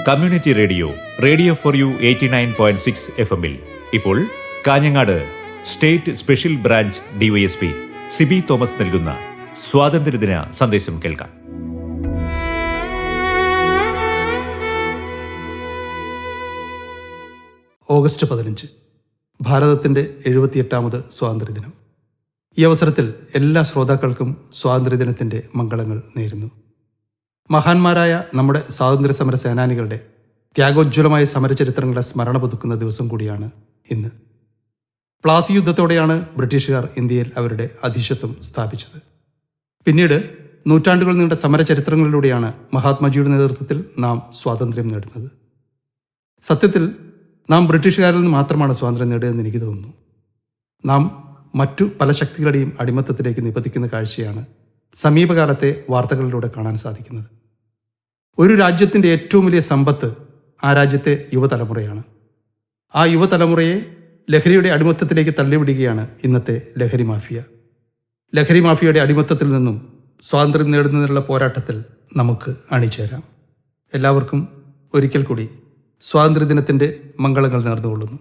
Community radio for you 89.6 FM-ൽ ഇപ്പോൾ Kanhangad state special branch DYSP Sibi Thomas നൽകുന്ന സ്വാതന്ത്ര്യദിന സന്ദേശം കേൾക്കാം. ഓഗസ്റ്റ് 15 ഭാരതത്തിൻ്റെ 78ാമത് സ്വാതന്ത്ര്യദിനം. ഈ അവസരത്തിൽ എല്ലാ ശ്രോതാക്കൾക്കും സ്വാതന്ത്ര്യദിനത്തിൻ്റെ മംഗളങ്ങൾ നേരുന്നു. മഹാന്മാരായ നമ്മുടെ സ്വാതന്ത്ര്യ സമര സേനാനികളുടെ ത്യാഗോജ്വലമായ സമരചരിത്രങ്ങളുടെ സ്മരണ പുതുക്കുന്ന ദിവസം കൂടിയാണ് ഇന്ന്. പ്ലാസി യുദ്ധത്തോടെയാണ് ബ്രിട്ടീഷുകാർ ഇന്ത്യയിൽ അവരുടെ അധീശത്വം സ്ഥാപിച്ചത്. പിന്നീട് നൂറ്റാണ്ടുകൾ നീണ്ട സമരചരിത്രങ്ങളിലൂടെയാണ് മഹാത്മജിയുടെ നേതൃത്വത്തിൽ നാം സ്വാതന്ത്ര്യം നേടുന്നത്. സത്യത്തിൽ നാം ബ്രിട്ടീഷുകാരിൽ നിന്ന് മാത്രമാണ് സ്വാതന്ത്ര്യം നേടിയതെന്ന് എനിക്ക് തോന്നുന്നു. നാം മറ്റു പല ശക്തികളുടെയും അടിമത്തത്തിലേക്ക് നിപതിക്കുന്ന കാഴ്ചയാണ് സമീപകാലത്തെ വാർത്തകളിലൂടെ കാണാൻ സാധിക്കുന്നത്. ഒരു രാജ്യത്തിൻ്റെ ഏറ്റവും വലിയ സമ്പത്ത് ആ രാജ്യത്തെ യുവതലമുറയാണ്. ആ യുവതലമുറയെ ലഹരിയുടെ അടിമത്തത്തിലേക്ക് തള്ളിവിടുകയാണ് ഇന്നത്തെ ലഹരി മാഫിയ. ലഹരി മാഫിയയുടെ അടിമത്തത്തിൽ നിന്നും സ്വാതന്ത്ര്യം നേടുന്നതിനുള്ള പോരാട്ടത്തിൽ നമുക്ക് അണിചേരാം. എല്ലാവർക്കും ഒരിക്കൽ കൂടി സ്വാതന്ത്ര്യദിനത്തിൻ്റെ മംഗളങ്ങൾ നേർന്നുകൊള്ളുന്നു.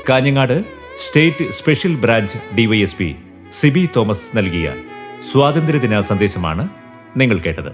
Kanhangad state special branch DYSP Sibi Thomas നൽകിയ സ്വാതന്ത്ര്യദിന സന്ദേശമാണ് നിങ്ങൾ കേട്ടത്.